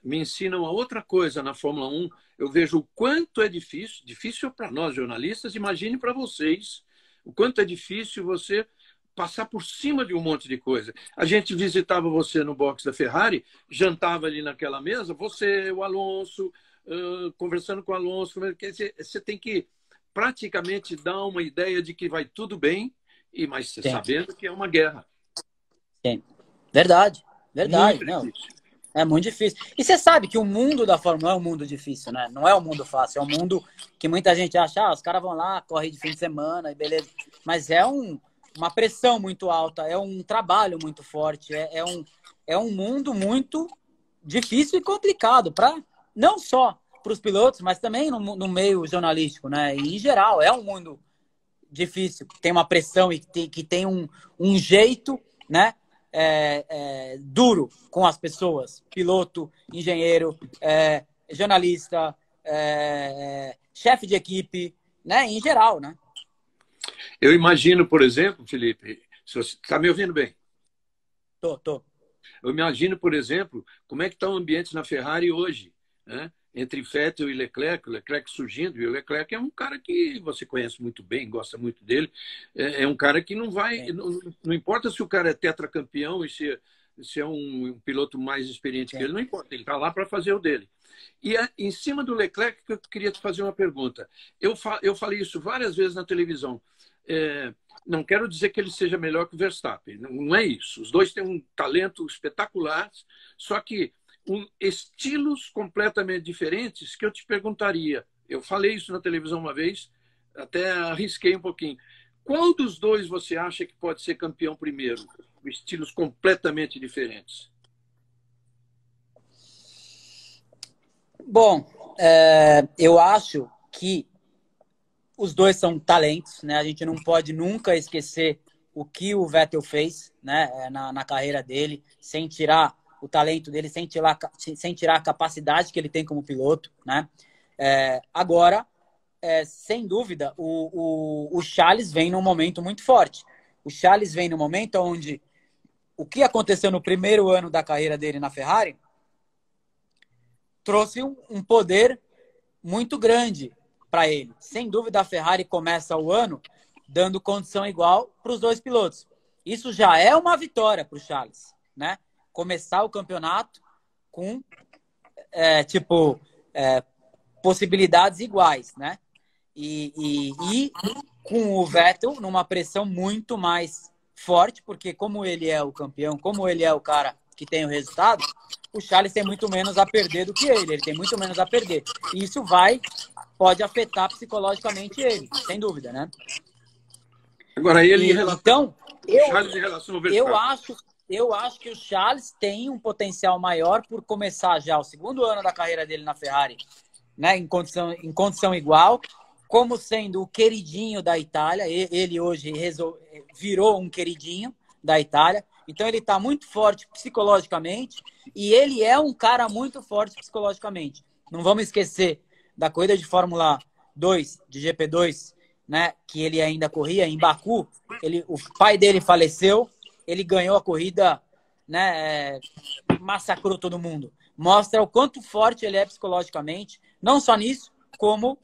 Speaker 2: me ensina uma outra coisa na Fórmula 1. Eu vejo o quanto é difícil para nós jornalistas, imagine para vocês, o quanto é difícil você passar por cima de um monte de coisa. A gente visitava você no box da Ferrari, jantava ali naquela mesa, você, o Alonso, conversando com o Alonso, você tem que praticamente dar uma ideia de que vai tudo bem, mas
Speaker 1: Sim.
Speaker 2: sabendo que é uma guerra.
Speaker 1: Sim. Verdade.
Speaker 2: Muito
Speaker 1: Não.
Speaker 2: difícil.
Speaker 1: É muito difícil. E você sabe que o mundo da Fórmula 1 é um mundo difícil, né? Não é um mundo fácil. É um mundo que muita gente acha, os caras vão lá, correm de fim de semana e beleza. Mas é uma pressão muito alta, é um trabalho muito forte, é um mundo muito difícil e complicado, não só para os pilotos, mas também no meio jornalístico, né? E, em geral, é um mundo difícil, que tem uma pressão e que tem um jeito, né? Duro com as pessoas, piloto, engenheiro, jornalista, chefe de equipe, né? Em geral, né?
Speaker 2: Eu imagino, por exemplo, Felipe, se você está me ouvindo bem?
Speaker 1: Tô.
Speaker 2: Eu imagino, por exemplo, como é que está o ambiente na Ferrari hoje, né? Entre Vettel e Leclerc, o Leclerc surgindo, e o Leclerc é um cara que você conhece muito bem, gosta muito dele, é um cara que não vai, não importa se o cara é tetracampeão e se é um piloto mais experiente que ele, não importa, ele está lá para fazer o dele. E em cima do Leclerc, eu queria te fazer uma pergunta. Eu falei isso várias vezes na televisão. Não quero dizer que ele seja melhor que o Verstappen, não é isso. Os dois têm um talento espetacular, só que estilos completamente diferentes que eu te perguntaria. Eu falei isso na televisão uma vez, até arrisquei um pouquinho. Qual dos dois você acha que pode ser campeão primeiro? Estilos completamente diferentes.
Speaker 1: Bom, eu acho que os dois são talentos, né? A gente não pode nunca esquecer o que o Vettel fez, né? Na carreira dele, sem tirar o talento dele, sem tirar a capacidade que ele tem como piloto, né? Agora, sem dúvida, o Charles vem num momento muito forte. O Charles vem num momento onde o que aconteceu no primeiro ano da carreira dele na Ferrari trouxe um poder muito grande para ele. Sem dúvida, a Ferrari começa o ano dando condição igual para os dois pilotos. Isso já é uma vitória para o Charles, né? Começar o campeonato com possibilidades iguais, né? E com o Vettel numa pressão muito mais forte, porque como ele é o campeão, como ele é o cara que tem o resultado, o Charles tem muito menos a perder do que ele tem muito menos a perder. E isso pode afetar psicologicamente ele, sem dúvida, né?
Speaker 2: Agora, ele em relação,
Speaker 1: então,
Speaker 2: Charles em relação ao Verstappen.
Speaker 1: Eu acho que o Charles tem um potencial maior por começar já o segundo ano da carreira dele na Ferrari, né, em condição igual, como sendo o queridinho da Itália. Ele hoje virou um queridinho da Itália. Então ele está muito forte psicologicamente e ele é um cara muito forte psicologicamente. Não vamos esquecer da corrida de Fórmula 2, de GP2, né, que ele ainda corria em Baku. O pai dele faleceu, ele ganhou a corrida, né, massacrou todo mundo. Mostra o quanto forte ele é psicologicamente, não só nisso, como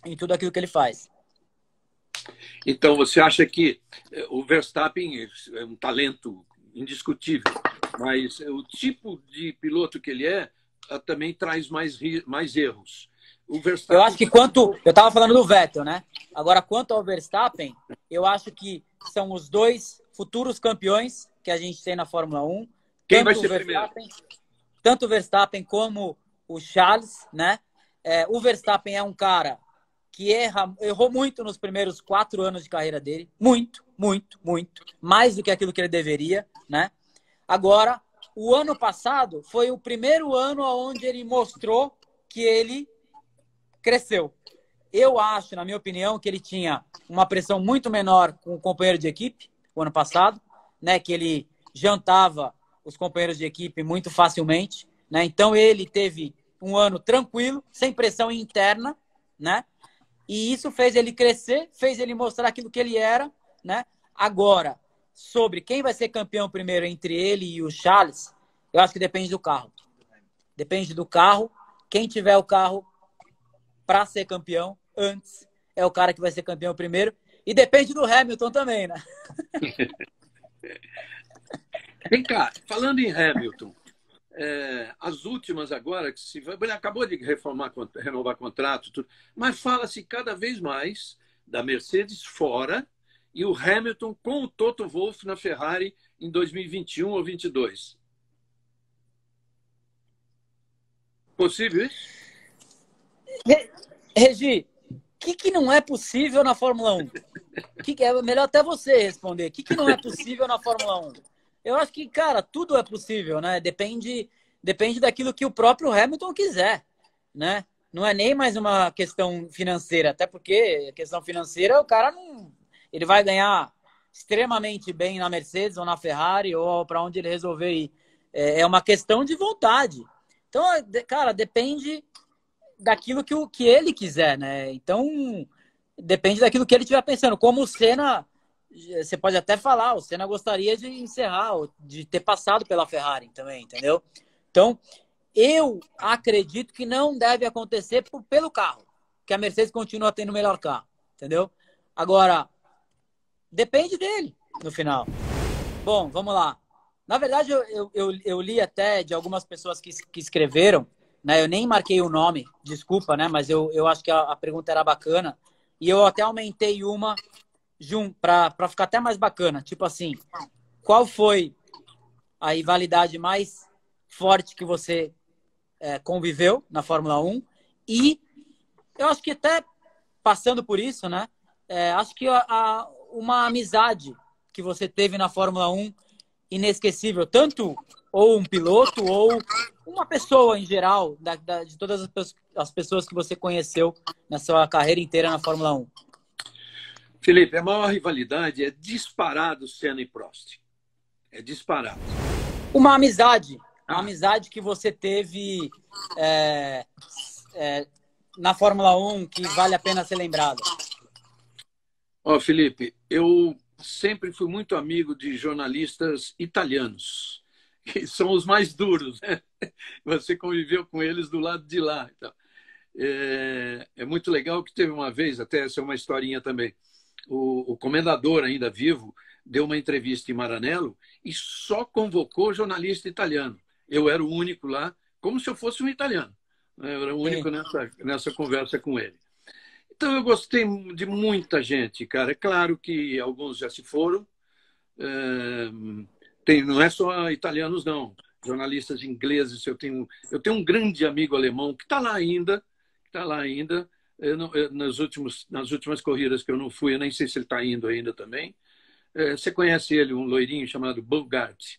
Speaker 1: em tudo aquilo que ele faz.
Speaker 2: Então, você acha que o Verstappen é um talento indiscutível, mas o tipo de piloto que ele é também traz mais erros. O Verstappen...
Speaker 1: Eu acho que eu estava falando do Vettel, né? Agora, quanto ao Verstappen, eu acho que são os dois futuros campeões que a gente tem na Fórmula 1.
Speaker 2: Quem vai ser primeiro?
Speaker 1: Tanto o Verstappen como o Charles, né? O Verstappen é um cara que errou muito nos primeiros 4 anos de carreira dele. Muito, muito, muito. Mais do que aquilo que ele deveria, né? Agora, o ano passado foi o primeiro ano onde ele mostrou que ele cresceu. Eu acho, na minha opinião, que ele tinha uma pressão muito menor com o companheiro de equipe o ano passado, né? Que ele jantava os companheiros de equipe muito facilmente, né? Então ele teve um ano tranquilo, sem pressão interna, né? E isso fez ele crescer, fez ele mostrar aquilo que ele era, né? Agora, sobre quem vai ser campeão primeiro entre ele e o Charles, eu acho que depende do carro. Depende do carro. Quem tiver o carro para ser campeão antes é o cara que vai ser campeão primeiro. E depende do Hamilton também, né?
Speaker 2: Vem cá, falando em Hamilton, as últimas agora, ele acabou de renovar contrato, tudo, mas fala-se cada vez mais da Mercedes fora e o Hamilton com o Toto Wolff na Ferrari em 2021 ou 2022. Possível isso?
Speaker 1: Regi, o que não é possível na Fórmula 1? É melhor até você responder. O que não é possível na Fórmula 1? Eu acho que, cara, tudo é possível, né? Depende daquilo que o próprio Hamilton quiser, né? Não é nem mais uma questão financeira, até porque a questão financeira, o cara não... Ele vai ganhar extremamente bem na Mercedes ou na Ferrari ou para onde ele resolver ir. É uma questão de vontade. Então, cara, depende daquilo que ele quiser, né? Então, depende daquilo que ele estiver pensando. Como o Senna, você pode até falar, o Senna gostaria de encerrar, de ter passado pela Ferrari também, entendeu? Então, eu acredito que não deve acontecer pelo carro, que a Mercedes continua tendo o melhor carro, entendeu? Agora, depende dele no final. Bom, vamos lá. Na verdade, eu li até de algumas pessoas que escreveram, né? Eu nem marquei o nome, desculpa, né? Mas eu acho que a pergunta era bacana. E eu até aumentei uma para ficar até mais bacana. Tipo assim, qual foi a rivalidade mais forte que você conviveu na Fórmula 1? E eu acho que até passando por isso, né? Acho que uma amizade que você teve na Fórmula 1 inesquecível, tanto ou um piloto ou uma pessoa em geral, de todas as pessoas que você conheceu na sua carreira inteira na Fórmula 1.
Speaker 2: Felipe, a maior rivalidade é disparado Senna e Prost. É disparado.
Speaker 1: Uma amizade que você teve na Fórmula 1 que vale a pena ser lembrada.
Speaker 2: Felipe, eu sempre fui muito amigo de jornalistas italianos, que são os mais duros, né? Você conviveu com eles do lado de lá. Então, é muito legal que teve uma vez, até essa é uma historinha também, o comendador ainda vivo deu uma entrevista em Maranello e só convocou jornalista italiano. Eu era o único lá, como se eu fosse um italiano. Eu era o único nessa conversa com ele. Então, eu gostei de muita gente, cara. É claro que alguns já se foram, não é só italianos, não. Jornalistas ingleses. Eu tenho um grande amigo alemão que está lá ainda. Está lá ainda. Nas últimas corridas que eu não fui, eu nem sei se ele está indo ainda também. Você conhece ele, um loirinho chamado Bogart.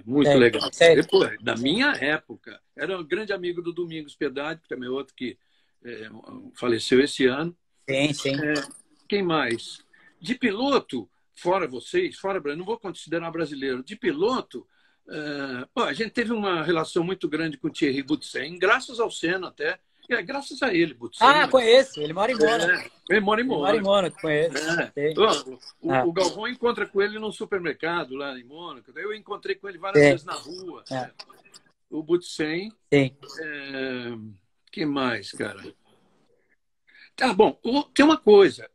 Speaker 2: Muito legal. Depois, da minha época, era um grande amigo do Domingos Piedade, que também é outro que faleceu esse ano.
Speaker 1: Sim, sim.
Speaker 2: Quem mais? De piloto, fora vocês, não vou considerar brasileiro. De piloto, a gente teve uma relação muito grande com o Thierry Boutsen, graças ao Senna até. Graças a ele, Boutsen.
Speaker 1: Conheço. Ele mora em Mônaco.
Speaker 2: Ele mora em Mônaco.
Speaker 1: Ele mora em Mônaco, conheço.
Speaker 2: O Galvão encontra com ele num supermercado lá em Mônaco. Eu encontrei com ele várias vezes na rua. O Boutsen.
Speaker 1: Sim.
Speaker 2: Que mais, cara? Bom, tem uma coisa.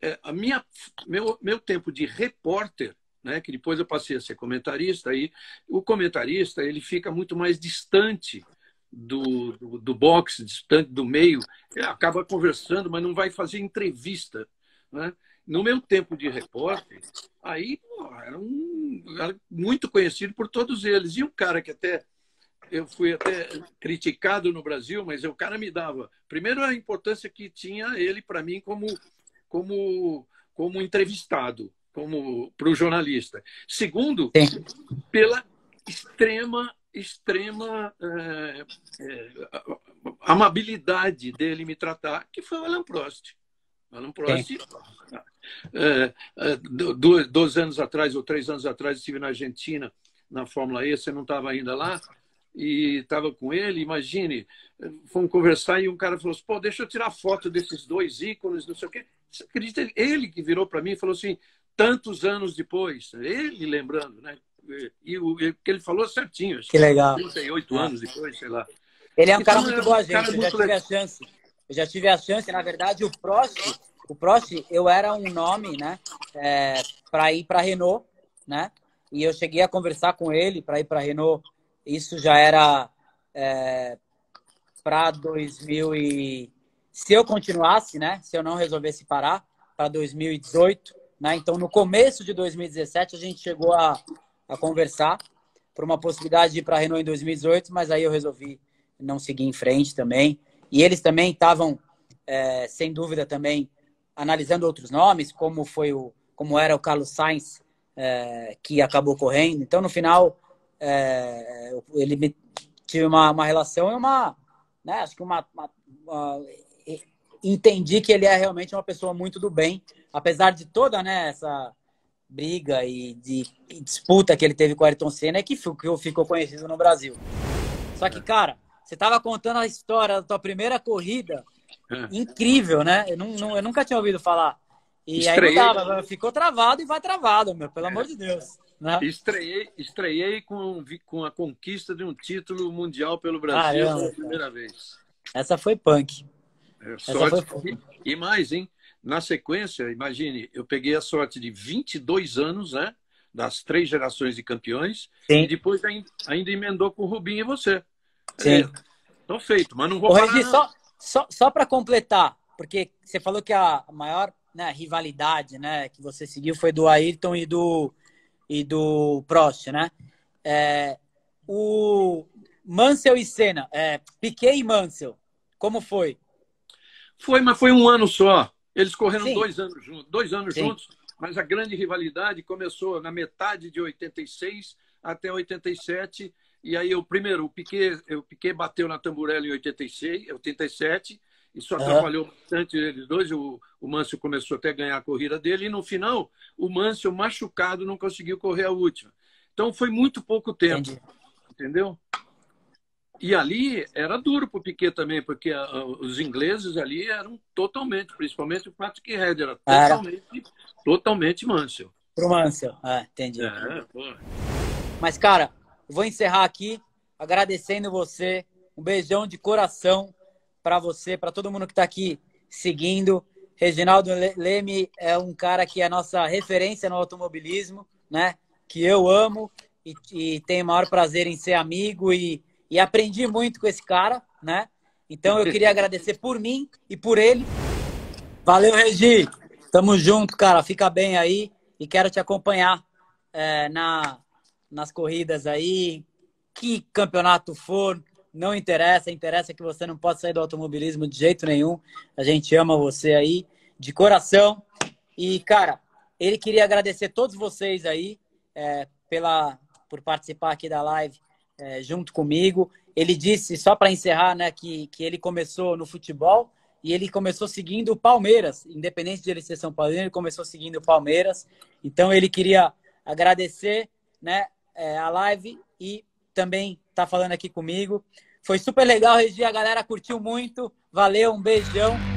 Speaker 2: Meu tempo de repórter, né, que depois eu passei a ser comentarista, aí o comentarista ele fica muito mais distante do boxe, distante do meio, acaba conversando, mas não vai fazer entrevista, né? No meu tempo de repórter, aí era muito conhecido por todos eles. E um cara que eu fui até criticado no Brasil, mas o cara me dava, primeiro, a importância que tinha ele para mim como entrevistado, para o jornalista. Segundo, pela extrema amabilidade dele me tratar, que foi o Alain Prost. Alan Prost, 2 anos atrás ou 3 anos atrás, estive na Argentina, na Fórmula E, você não estava ainda lá, e estava com ele, imagine, fomos conversar e um cara falou assim, pô, deixa eu tirar foto desses 2 ícones, não sei o quê. Você acredita? Ele que virou para mim e falou assim, tantos anos depois, ele lembrando, né? E o que ele falou certinho.
Speaker 1: Que legal.
Speaker 2: 38 anos depois, sei lá.
Speaker 1: Ele é um cara muito boa, gente. Eu já tive a chance. Na verdade, o Prost, eu era um nome, né? Para ir para a Renault, né? E eu cheguei a conversar com ele para ir para a Renault. Isso já era para 2000 e... Se eu continuasse, né? Se eu não resolvesse parar, para 2018, né? Então, no começo de 2017, a gente chegou a conversar por uma possibilidade de ir para a Renault em 2018, mas aí eu resolvi não seguir em frente também. E eles também estavam, sem dúvida, também analisando outros nomes, como era o Carlos Sainz, que acabou correndo. Então, no final, ele tive uma relação e né, acho que entendi que ele é realmente uma pessoa muito do bem, apesar de toda, né, essa briga e disputa que ele teve com o Ayrton Senna, que ficou conhecido no Brasil. Só que, cara, você estava contando a história da tua primeira corrida, incrível, né? Eu nunca tinha ouvido falar. E aí não dava, ficou travado e vai travado, pelo amor de Deus. Né?
Speaker 2: Estreiei com a conquista de um título mundial pelo Brasil pela primeira vez.
Speaker 1: Essa foi punk.
Speaker 2: E mais, hein? Na sequência, imagine, eu peguei a sorte de 22 anos, né? Das 3 gerações de campeões. Sim. E depois ainda emendou com o Rubinho e você.
Speaker 1: Sim.
Speaker 2: Tô feito, mas não vou parar,
Speaker 1: Regi, só para completar, porque você falou que a maior, né, rivalidade, né, que você seguiu foi do Ayrton e do Prost, né? O Mansell e Senna, Piquet e Mansell, como foi?
Speaker 2: Mas foi um ano só. Eles correram
Speaker 1: Sim.
Speaker 2: 2 anos juntos, mas a grande rivalidade começou na metade de 86 até 87. E aí, o Piquet bateu na Tamburelli em 87. Isso atrapalhou bastante eles dois. O Mansell começou até a ganhar a corrida dele. E no final, o Mansell, machucado, não conseguiu correr a última. Então, foi muito pouco tempo. Entendi. Entendeu? E ali era duro para o Piquet também, porque os ingleses ali eram totalmente, principalmente o Patrick Head, era totalmente Mansell.
Speaker 1: Pro Mansell, entendi. Mas, cara, vou encerrar aqui agradecendo você, um beijão de coração para você, para todo mundo que está aqui seguindo. Reginaldo Leme é um cara que é nossa referência no automobilismo, né? Que eu amo e tenho o maior prazer em ser amigo e aprendi muito com esse cara, né? Então eu queria agradecer por mim e por ele. Valeu, Regi. Tamo junto, cara. Fica bem aí e quero te acompanhar nas corridas aí, que campeonato for, não interessa, interessa que você não pode sair do automobilismo de jeito nenhum. A gente ama você aí, de coração. E, cara, ele queria agradecer todos vocês aí por participar aqui da live junto comigo. Ele disse, só para encerrar, né, que ele começou no futebol e ele começou seguindo o Palmeiras. Independente de ele ser São Paulo, ele começou seguindo o Palmeiras. Então, ele queria agradecer, né, a live e também tá falando aqui comigo. Foi super legal, Regi, a galera curtiu muito. Valeu, um beijão.